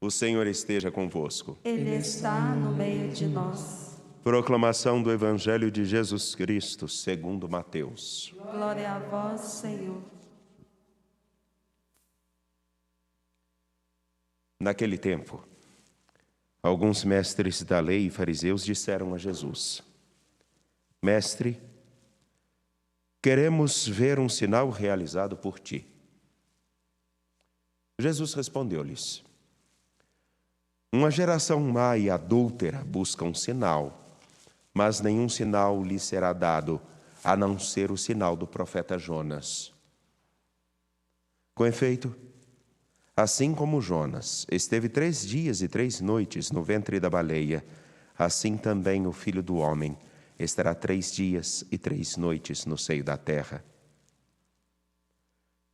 O Senhor esteja convosco. Ele está no meio de nós. Proclamação do Evangelho de Jesus Cristo, segundo Mateus. Glória a vós, Senhor. Naquele tempo, alguns mestres da lei e fariseus disseram a Jesus: Mestre, queremos ver um sinal realizado por ti. Jesus respondeu-lhes: Uma geração má e adúltera busca um sinal, mas nenhum sinal lhe será dado, a não ser o sinal do profeta Jonas. Com efeito, assim como Jonas esteve 3 dias e 3 noites no ventre da baleia, assim também o Filho do Homem estará 3 dias e 3 noites no seio da terra.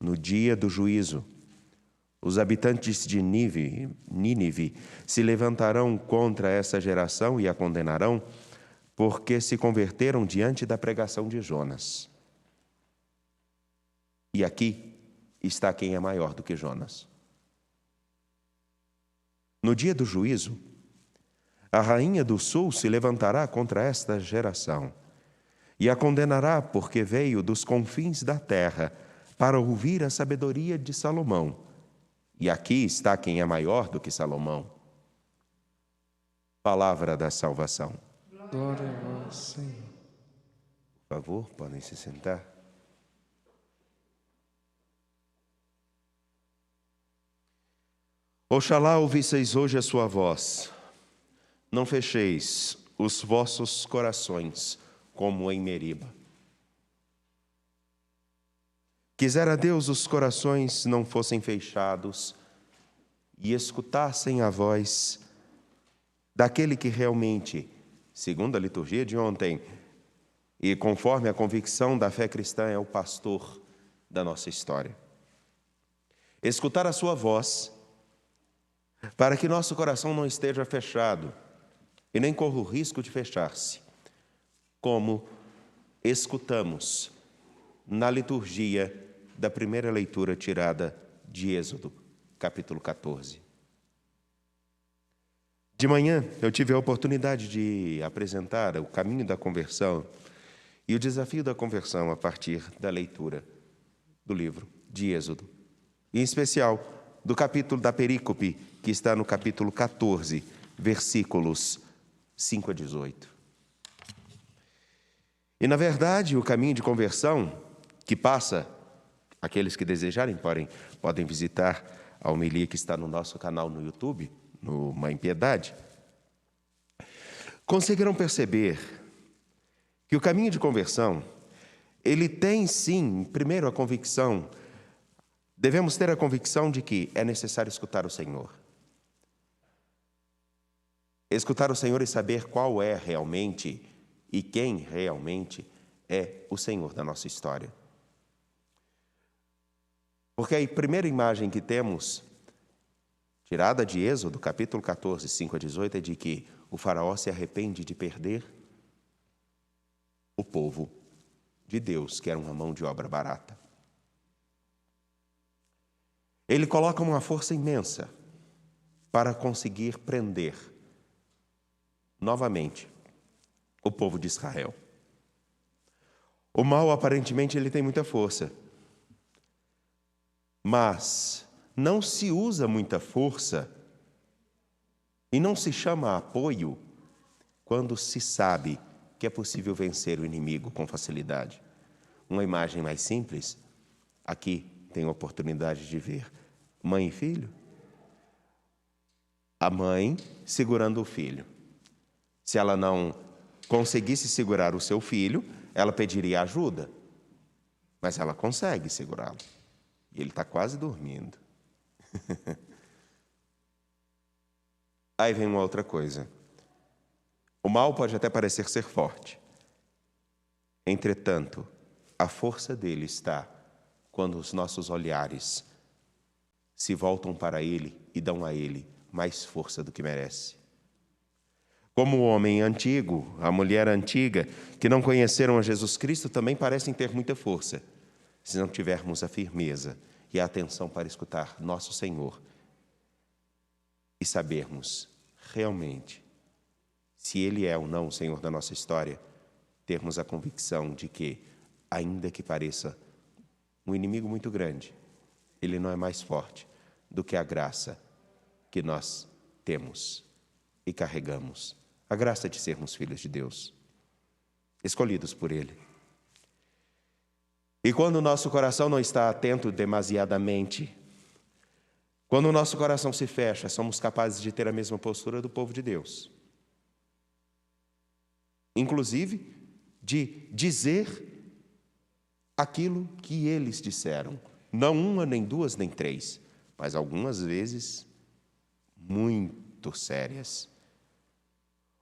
No dia do juízo, os habitantes de Nínive se levantarão contra essa geração e a condenarão, porque se converteram diante da pregação de Jonas. E aqui está quem é maior do que Jonas. No dia do juízo, a rainha do sul se levantará contra esta geração e a condenará, porque veio dos confins da terra para ouvir a sabedoria de Salomão. E aqui está quem é maior do que Salomão. Palavra da salvação. Glória a vós, Senhor. Por favor, podem se sentar. Oxalá ouvisseis hoje a sua voz. Não fecheis os vossos corações como em Meriba. Quisera Deus os corações não fossem fechados e escutassem a voz daquele que realmente, segundo a liturgia de ontem, e conforme a convicção da fé cristã, é o pastor da nossa história. Escutar a sua voz, para que nosso coração não esteja fechado e nem corra o risco de fechar-se, como escutamos na liturgia da primeira leitura tirada de Êxodo, capítulo 14. De manhã, eu tive a oportunidade de apresentar o caminho da conversão e o desafio da conversão a partir da leitura do livro de Êxodo, em especial do capítulo da perícope, que está no capítulo 14, versículos 5 a 18. E, na verdade, o caminho de conversão, que passa, aqueles que desejarem podem visitar a homilia que está no nosso canal no YouTube, no Mãe Piedade, conseguirão perceber que o caminho de conversão, ele tem sim, primeiro, a convicção, devemos ter a convicção de que é necessário escutar o Senhor. Escutar o Senhor e saber qual é realmente e quem realmente é o Senhor da nossa história. Porque a primeira imagem que temos, tirada de Êxodo, capítulo 14, 5 a 18, é de que o faraó se arrepende de perder o povo de Deus, que era uma mão de obra barata. Ele coloca uma força imensa para conseguir prender novamente o povo de Israel. O mal, aparentemente, ele tem muita força, mas não se usa muita força e não se chama apoio quando se sabe que é possível vencer o inimigo com facilidade. Uma imagem mais simples, aqui tem a oportunidade de ver mãe e filho. A mãe segurando o filho. Se ela não conseguisse segurar o seu filho, ela pediria ajuda, mas ela consegue segurá-lo. E ele está quase dormindo. Aí vem uma outra coisa. O mal pode até parecer ser forte. Entretanto, a força dele está quando os nossos olhares se voltam para ele e dão a ele mais força do que merece. Como o homem antigo, a mulher antiga, que não conheceram a Jesus Cristo, também parecem ter muita força, se não tivermos a firmeza e a atenção para escutar nosso Senhor e sabermos realmente se Ele é ou não o Senhor da nossa história, termos a convicção de que, ainda que pareça um inimigo muito grande, Ele não é mais forte do que a graça que nós temos e carregamos. A graça de sermos filhos de Deus, escolhidos por Ele. E quando o nosso coração não está atento demasiadamente, quando o nosso coração se fecha, somos capazes de ter a mesma postura do povo de Deus. Inclusive, de dizer aquilo que eles disseram. Não uma, nem duas, nem três, mas algumas vezes muito sérias.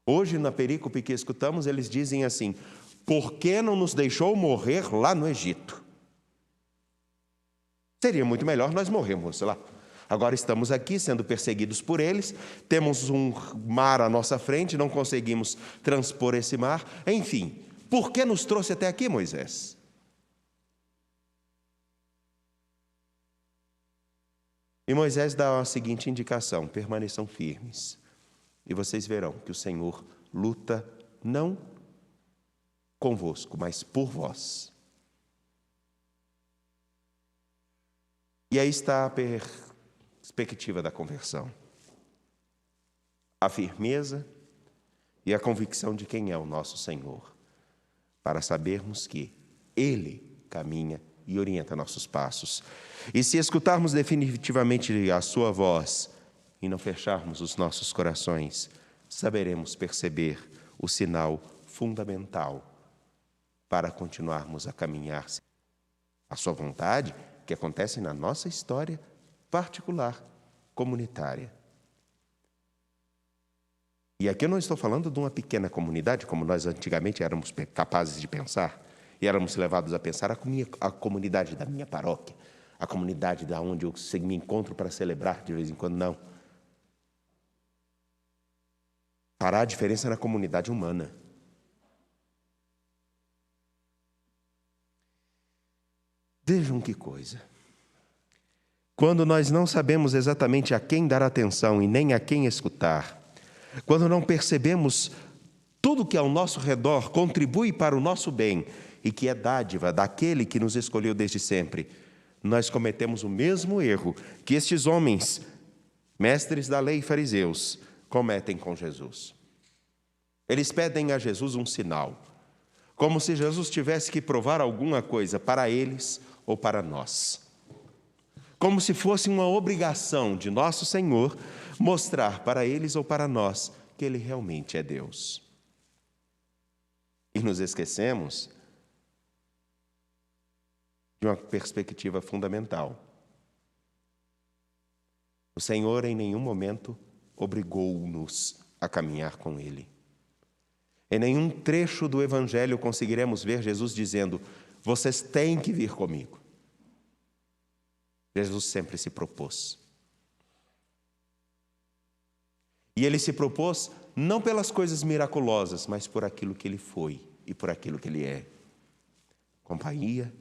Hoje, na perícope que escutamos, eles dizem assim: por que não nos deixou morrer lá no Egito? Seria muito melhor nós morrermos lá. Agora estamos aqui sendo perseguidos por eles, temos um mar à nossa frente, não conseguimos transpor esse mar. Enfim, por que nos trouxe até aqui, Moisés? E Moisés dá a seguinte indicação: permaneçam firmes. E vocês verão que o Senhor luta não convosco, mas por vós. E aí está a perspectiva da conversão. A firmeza e a convicção de quem é o nosso Senhor, para sabermos que Ele caminha e orienta nossos passos. E se escutarmos definitivamente a sua voz e não fecharmos os nossos corações, saberemos perceber o sinal fundamental para continuarmos a caminhar a sua vontade, que acontece na nossa história particular, comunitária. E aqui eu não estou falando de uma pequena comunidade, como nós antigamente éramos capazes de pensar, e éramos levados a pensar a comunidade da minha paróquia, a comunidade da onde eu me encontro para celebrar de vez em quando. Não. Fará a diferença na comunidade humana. Vejam que coisa. Quando nós não sabemos exatamente a quem dar atenção e nem a quem escutar, quando não percebemos tudo que ao nosso redor contribui para o nosso bem e que é dádiva daquele que nos escolheu desde sempre, nós cometemos o mesmo erro que estes homens, mestres da lei e fariseus, cometem com Jesus. Eles pedem a Jesus um sinal, como se Jesus tivesse que provar alguma coisa para eles ou para nós. Como se fosse uma obrigação de nosso Senhor mostrar para eles ou para nós que Ele realmente é Deus. E nos esquecemos de uma perspectiva fundamental. O Senhor em nenhum momento obrigou-nos a caminhar com Ele. Em nenhum trecho do Evangelho conseguiremos ver Jesus dizendo: vocês têm que vir comigo. Jesus sempre se propôs. E Ele se propôs não pelas coisas miraculosas, mas por aquilo que Ele foi e por aquilo que Ele é: companhia,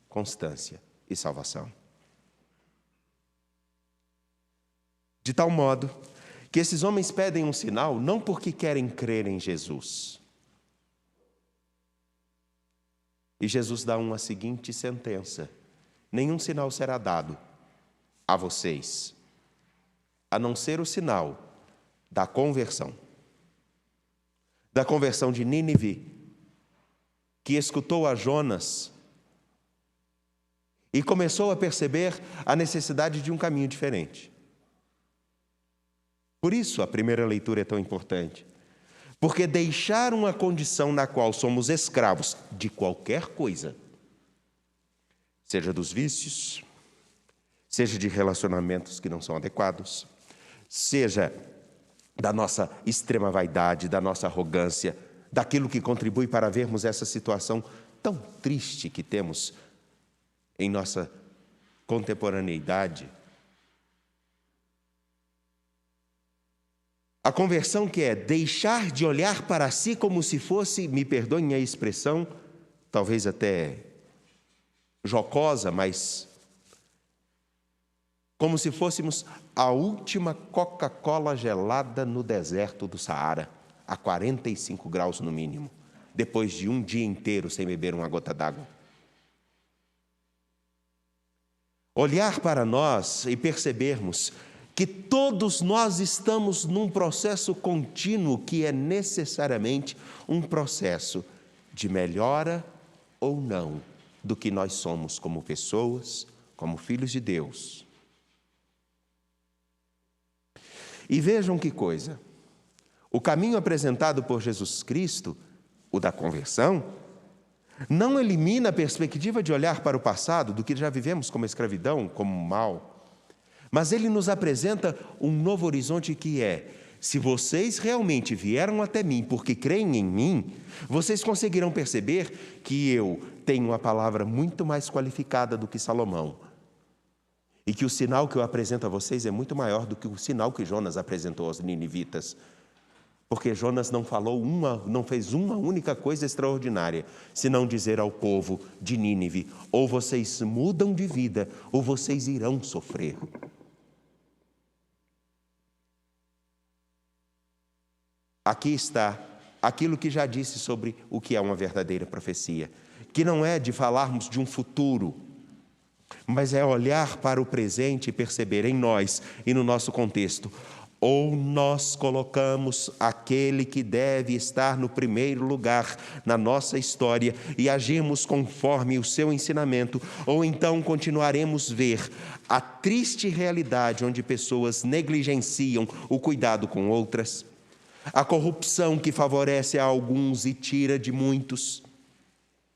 constância e salvação. De tal modo que esses homens pedem um sinal não porque querem crer em Jesus. E Jesus dá uma seguinte sentença: nenhum sinal será dado a vocês, a não ser o sinal da conversão de Nínive, que escutou a Jonas e começou a perceber a necessidade de um caminho diferente. Por isso a primeira leitura é tão importante, porque deixar uma condição na qual somos escravos de qualquer coisa, seja dos vícios, seja de relacionamentos que não são adequados, seja da nossa extrema vaidade, da nossa arrogância, daquilo que contribui para vermos essa situação tão triste que temos em nossa contemporaneidade. A conversão, que é deixar de olhar para si como se fosse, me perdoem a expressão, talvez até jocosa, mas como se fôssemos a última Coca-Cola gelada no deserto do Saara, a 45 graus no mínimo, depois de um dia inteiro sem beber uma gota d'água. Olhar para nós e percebermos que todos nós estamos num processo contínuo que é necessariamente um processo de melhora ou não do que nós somos como pessoas, como filhos de Deus. E vejam que coisa, o caminho apresentado por Jesus Cristo, o da conversão, não elimina a perspectiva de olhar para o passado, do que já vivemos como escravidão, como mal, mas ele nos apresenta um novo horizonte que é: se vocês realmente vieram até mim porque creem em mim, vocês conseguirão perceber que eu tenho uma palavra muito mais qualificada do que Salomão. E que o sinal que eu apresento a vocês é muito maior do que o sinal que Jonas apresentou aos ninivitas. Porque Jonas não fez uma única coisa extraordinária, senão dizer ao povo de Nínive: ou vocês mudam de vida, ou vocês irão sofrer. Aqui está aquilo que já disse sobre o que é uma verdadeira profecia, que não é de falarmos de um futuro, mas é olhar para o presente e perceber em nós e no nosso contexto: ou nós colocamos aquele que deve estar no primeiro lugar na nossa história e agimos conforme o seu ensinamento, ou então continuaremos ver a triste realidade onde pessoas negligenciam o cuidado com outras, a corrupção que favorece a alguns e tira de muitos.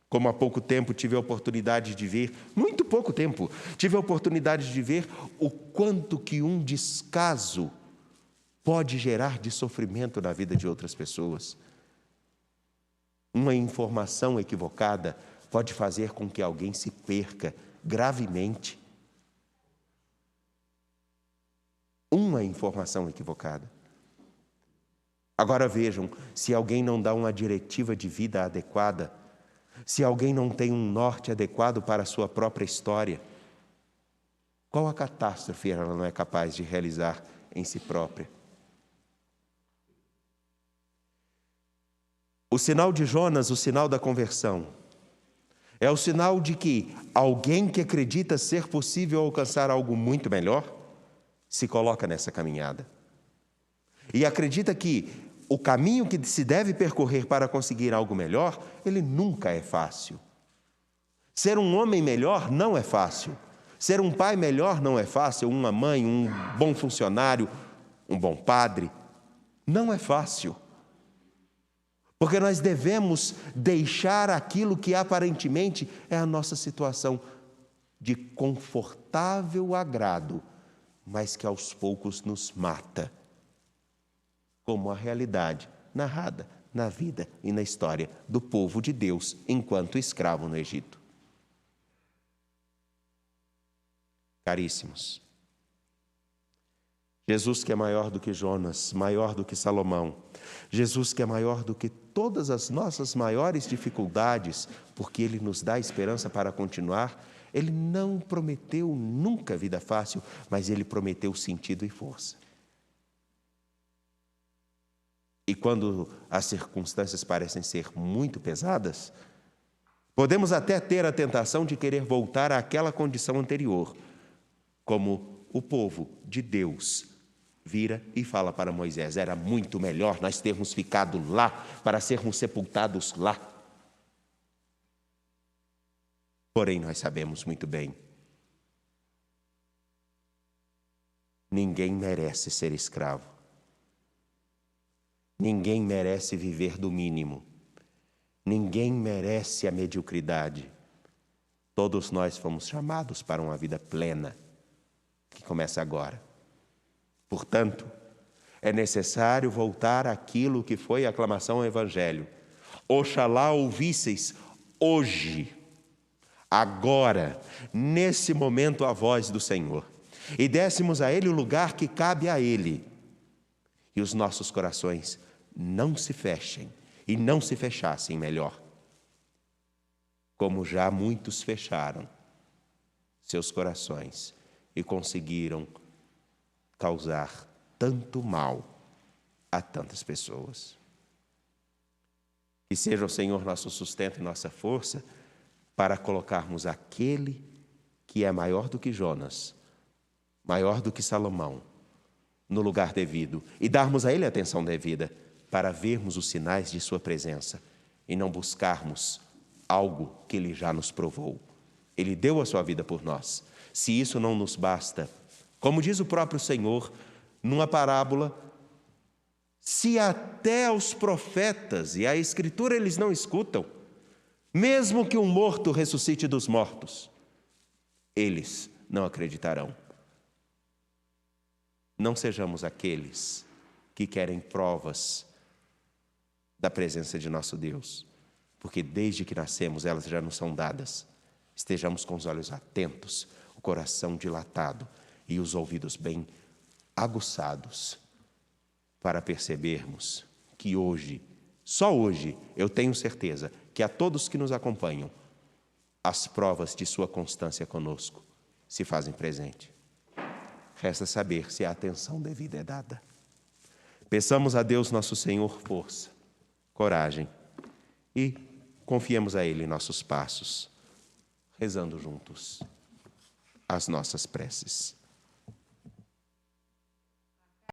Como há pouco tempo tive a oportunidade de ver, muito pouco tempo, tive a oportunidade de ver o quanto que um descaso pode gerar de sofrimento na vida de outras pessoas. Uma informação equivocada pode fazer com que alguém se perca gravemente. Uma informação equivocada. Agora vejam, se alguém não dá uma diretiva de vida adequada, se alguém não tem um norte adequado para a sua própria história, qual a catástrofe ela não é capaz de realizar em si própria? O sinal de Jonas, o sinal da conversão, é o sinal de que alguém que acredita ser possível alcançar algo muito melhor, se coloca nessa caminhada. E acredita que o caminho que se deve percorrer para conseguir algo melhor, ele nunca é fácil. Ser um homem melhor não é fácil. Ser um pai melhor não é fácil. Uma mãe, um bom funcionário, um bom padre, não é fácil. Porque nós devemos deixar aquilo que aparentemente é a nossa situação de confortável agrado, mas que aos poucos nos mata, como a realidade narrada na vida e na história do povo de Deus enquanto escravo no Egito. Caríssimos, Jesus que é maior do que Jonas, maior do que Salomão, Jesus que é maior do que todas as nossas maiores dificuldades, porque Ele nos dá esperança para continuar, Ele não prometeu nunca vida fácil, mas Ele prometeu sentido e força. E quando as circunstâncias parecem ser muito pesadas, podemos até ter a tentação de querer voltar àquela condição anterior, como o povo de Deus vira e fala para Moisés: era muito melhor nós termos ficado lá, para sermos sepultados lá. Porém, nós sabemos muito bem, ninguém merece ser escravo. Ninguém merece viver do mínimo. Ninguém merece a mediocridade. Todos nós fomos chamados para uma vida plena, que começa agora. Portanto, é necessário voltar àquilo que foi a aclamação ao Evangelho. Oxalá ouvisseis hoje, agora, nesse momento, a voz do Senhor, e dessemos a Ele o lugar que cabe a Ele, e os nossos corações não se fechem, e não se fechassem melhor, como já muitos fecharam seus corações e conseguiram causar tanto mal a tantas pessoas. Que seja o Senhor nosso sustento e nossa força para colocarmos aquele que é maior do que Jonas, maior do que Salomão, no lugar devido e darmos a Ele a atenção devida para vermos os sinais de sua presença e não buscarmos algo que Ele já nos provou. Ele deu a sua vida por nós. Se isso não nos basta, como diz o próprio Senhor numa parábola, se até os profetas e a Escritura eles não escutam, mesmo que um morto ressuscite dos mortos, eles não acreditarão. Não sejamos aqueles que querem provas da presença de nosso Deus, porque desde que nascemos elas já nos são dadas. Estejamos com os olhos atentos, o coração dilatado e os ouvidos bem aguçados para percebermos que hoje, só hoje, eu tenho certeza que a todos que nos acompanham, as provas de sua constância conosco se fazem presente. Resta saber se a atenção devida é dada. Peçamos a Deus nosso Senhor força, coragem e confiemos a Ele nossos passos, rezando juntos as nossas preces.